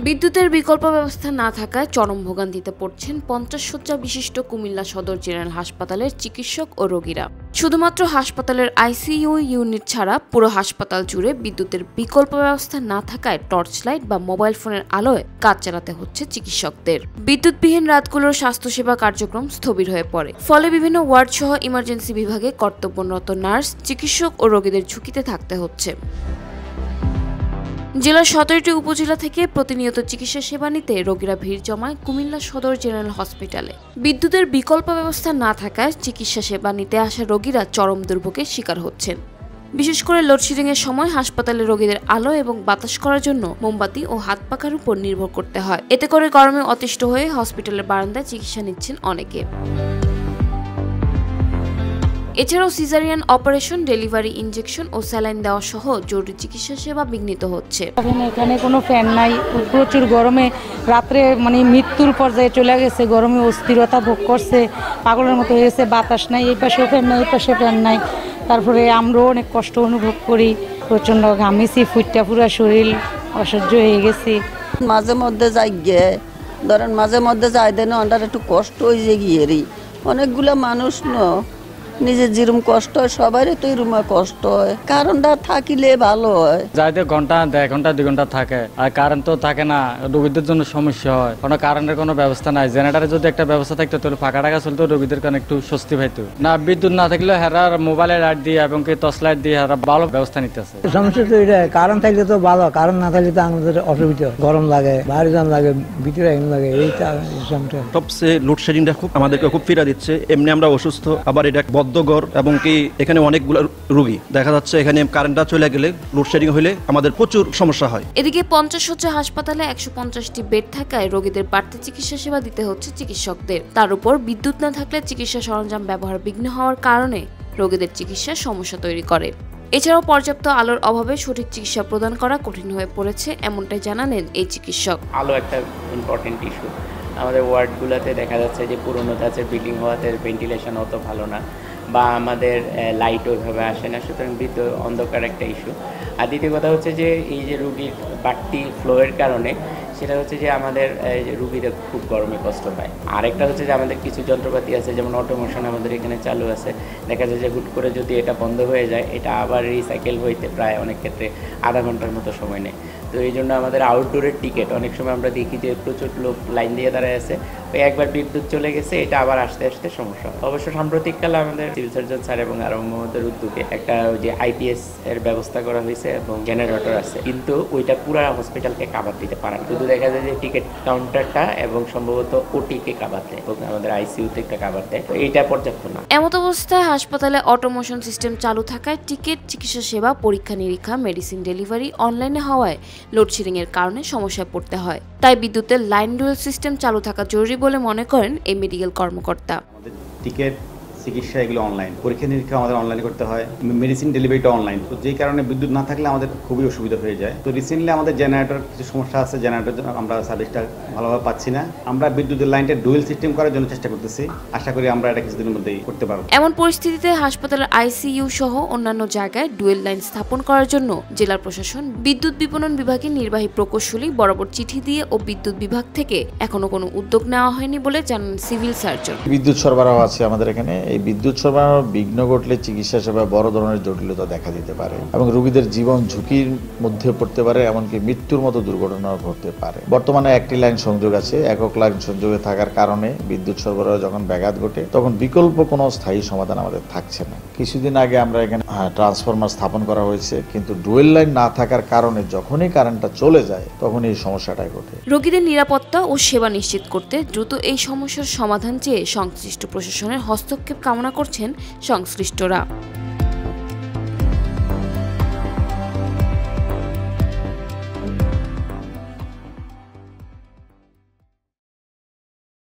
বিদ্যুতের বিকল্প ব্যবস্থা না থাকায় চরম ভোগান্তিতে পড়ছেন 50 শয্যা বিশিষ্ট কুমিল্লা সদর জেনারেল হাসপাতালের চিকিৎসক ও রোগীরা। শুধুমাত্র হাসপাতালের আইসিইউ ইউনিট ছাড়া পুরো হাসপাতাল জুড়ে বিদ্যুতের বিকল্প ব্যবস্থা না থাকায় টর্চ লাইট বা মোবাইল ফোনের আলোয় কাজ চালাতে হচ্ছে চিকিৎসকদের। বিদ্যুৎবিহীন রাতগুলোর স্বাস্থ্যসেবা কার্যক্রম স্থবির হয়ে পড়ে। ফলে বিভিন্ন ওয়ার্ড সহ ইমার্জেন্সি বিভাগে কর্তব্যরত নার্স, চিকিৎসক ও রোগীদের ঝুঁকিতে থাকতে হচ্ছে। জেলার 17টি উপজেলা থেকে প্রতিনিয়ত চিকিৎসা সেবা নিতে রোগীরা ভিড় জমায় কুমিল্লা সদর জেনারেল হসপিটালে। বিদ্যুতের বিকল্প ব্যবস্থা না থাকায় চিকিৎসা সেবা নিতে আসা রোগীরা চরম দুর্ভোগের শিকার হচ্ছেন। বিশেষ করে লোডশেডিং এর সময় হাসপাতালে রোগীদের আলো এবং বাতাস করার জন্য মোমবাতি ও হাত পাখার উপর নির্ভর করতে হয়। এতে করে গরমে অতিষ্ঠ হয়ে হসপিটালের বারান্দায় চিকিৎসা নিচ্ছেন অনেকে। এছাড়াও সিজারিয়ান অপারেশন, ডেলিভারি, ইনজেকশন ও স্যালাইন দেওয়া সহ জরুরি চিকিৎসা সেবা বিঘ্নিত হচ্ছে। এখানে কোনো ফ্যান নাই, প্রচুর গরমে রাত্রে মৃত্যুর পর্যায়ে চলে গেছে। গরমে অস্থিরতা ভোগ করছে, পাগলের মতো হয়ে গেছে। বাতাস নাই, এই পাশেও ফ্যান নাই, এই পাশে ফ্যান নাই। তারপরে আমরাও অনেক কষ্ট অনুভব করি, প্রচণ্ড ঘামিছি, ফুটটা পুরা শরীর অসহ্য হয়ে গেছি। মাঝে মধ্যে যাই গিয়ে ধরেন মাঝে মধ্যে যাই দেন ওনার একটু কষ্ট হয়ে গিয়ে অনেকগুলো মানুষ নিজের যেরকম কষ্ট হয় সবারই তো এরকম কষ্ট হয়। কারেন্টটা থাকিলে ভালো হয়। যাইতে ঘন্টা 1 ঘন্টা 2 ঘন্টা থাকে, আর কারেন্ট তো থাকে না, রোগীদের জন্য সমস্যা হয়। কোনো কারেন্টের কোনো ব্যবস্থা নাই। জেনারেটারে যদি একটা ব্যবস্থা থাকতো তাহলে ফাঁকা টাকা চলতো, রোগীদের কারণে একটু স্বস্তি পাইতো। না, বিদ্যুৎ না থাকলে হেরার মোবাইলের লাইট দিয়ে এবং কি টর্চ লাইট দিয়ে হেরা ভালো ব্যবস্থা নিতেছে। সমস্যা তো এটা, কারেন্ট থাকলে তো ভালো, কারেন্ট না থাকলে তো আমাদের অসুবিধা, গরম লাগে, বাইরে জাম লাগে, ভিতরে এমন লাগে। এইটা সবচেয়ে লোডশেডিংটা খুব আমাদেরকে খুব ফিরা দিচ্ছে। এমনি আমরা অসুস্থ, আবার এটা বদ্ধঘর এবং কি এখানে অনেকগুলো রোগী দেখা যাচ্ছে। এখানে কারেন্টটা চলে গেলে লোডশেডিং হলে আমাদের প্রচুর সমস্যা হয়। এদিকে 50 শয্যা হাসপাতালে 150টি বেড থাকায় রোগীদের বাড়তি চিকিৎসা সেবা দিতে হচ্ছে চিকিৎসকদের। তার উপর বিদ্যুৎ না থাকলে চিকিৎসা সরঞ্জাম ব্যবহার বিঘ্ন হওয়ার কারণে রোগীদের চিকিৎসার সমস্যা তৈরি করে। এছাড়াও পর্যাপ্ত আলোর অভাবে সঠিক চিকিৎসা প্রদান করা কঠিন হয়ে পড়েছে, এমনটাই জানালেন এই চিকিৎসক। আলো একটা ইম্পর্টেন্ট ইস্যু। আমাদের ওয়ার্ডগুলোতে দেখা যাচ্ছে যে পুরনো ধাঁচের বিল্ডিং হওয়াতে ভেন্টিলেশন অত ভালো না, বা আমাদের লাইট ওইভাবে আসে না, সুতরাং বিদ্যুৎ অন্ধকার একটা ইস্যু। আর দ্বিতীয় কথা হচ্ছে যে এই যে রুগীর বাড়তি ফ্লোয়ের কারণে সেটা হচ্ছে যে আমাদের রুগীরা খুব গরমে কষ্ট পায়। আরেকটা হচ্ছে যে আমাদের কিছু যন্ত্রপাতি আছে, যেমন অটোমেশন আমাদের এখানে চালু আছে। দেখা যায় যে হুট করে যদি এটা বন্ধ হয়ে যায়, এটা আবার রিসাইকেল হইতে প্রায় অনেক ক্ষেত্রে আধা ঘন্টার মতো সময় নেয়। তো এই জন্য আমাদের আউটডোরের টিকিট অনেক সময় আমরা দেখি যে প্রচুর লোক লাইন দিয়ে দাঁড়ায় আছে। ওই একবার বিদ্যুৎ চলে গেছে, এটা আবার আসতে আসতে সমস্যা। অবশ্য সাম্প্রতিককালে আমাদের সিভিল সার্জন স্যার এবং আরও মোহাম্মদের উদ্যোগে একটা যে IPS এর ব্যবস্থা করা হয়েছে এবং জেনারেটর আছে, কিন্তু ওইটা পুরো হসপিটালকে কাভার দিতে পারে না। শুধু দেখা যায় যে টিকিট কাউন্টারটা এবং সম্ভবত ওটিকে কাভার দেয় এবং আমাদের ICU-তে একটা কাভার দেয়। তো এইটা পর্যাপ্ত না। এমত অবস্থায় হাসপাতালে অটোমেশন সিস্টেম চালু থাকায় টিকিট, চিকিৎসা সেবা, পরীক্ষা নিরীক্ষা, মেডিসিন ডেলিভারি অনলাইনে হওয়ায় লোডশেডিং এর কারণে সমস্যায় পড়তে হয়। তাই বিদ্যুতের লাইন ডুয়েল সিস্টেম চালু থাকা জরুরি বলে মনে করেন এই মেডিকেল কর্মকর্তা। টিকিট, চিকিৎসা এগুলো অনলাইন, পরীক্ষা নিরীক্ষা আমাদের অনলাইনে করতে হয়, মেডিসিন ডেলিভারিটা অনলাইন। তো যেই কারণে বিদ্যুৎ না থাকলে আমাদের খুবই অসুবিধা হয়ে যায়। তো রিসেন্টলি আমাদের জেনারেটর কিছু সমস্যা আছে, জেনারেটর জন্য আমরা সার্ভিসটা ভালোভাবে পাচ্ছি না। আমরা বিদ্যুতের লাইনটা ডুয়েল সিস্টেম করার জন্য চেষ্টা করতেছি, আশা করি আমরা এটা কিছুদিনের মধ্যেই করতে পারবো। এমন পরিস্থিতিতে হাসপাতালের ICU সহ অন্যান্য জায়গায় ডুয়েল লাইন স্থাপন করার জন্য জেলা প্রশাসন, বিদ্যুৎ বিপণন বিভাগের নির্বাহী প্রকৌশলী বরাবর চিঠি দিয়ে ও বিদ্যুৎ বিভাগ থেকে এখনো কোনো উদ্যোগ নেওয়া হয়নি বলে জানান সিভিল সার্জন। বিদ্যুৎ সরবরাহ আছে আমাদের এখানে। এই বিদ্যুৎ সরবরাহ বিঘ্ন ঘটলে চিকিৎসা সেবা বড় ধরনের জটিলতা দেখা দিতে পারে এবং রোগীদের জীবন ঝুঁকির মধ্যে পড়তে পারে, এমনকি মৃত্যুর মতো দুর্ঘটনা ঘটতে পারে। বর্তমানে একটি লাইন সংযোগ আছে। একক লাইন সংযোগে থাকার কারণে বিদ্যুৎ সরবরাহ যখন ব্যাঘাত ঘটে তখন বিকল্প কোনো স্থায়ী সমাধান আমাদের থাকছে না। কিছুদিন আগে আমরা এখানে ট্রান্সফরমার স্থাপন করা হয়েছে, কিন্তু ডুয়েল লাইন না থাকার কারণে যখনই কারেন্টটা চলে যায় তখন এই সমস্যাটাই ঘটে। রোগীদের নিরাপত্তা ও সেবা নিশ্চিত করতে দ্রুত এই সমস্যার সমাধান চেয়ে সংশ্লিষ্ট প্রশাসনের হস্তক্ষেপ কামনা করছেন সংশ্লিষ্টরা।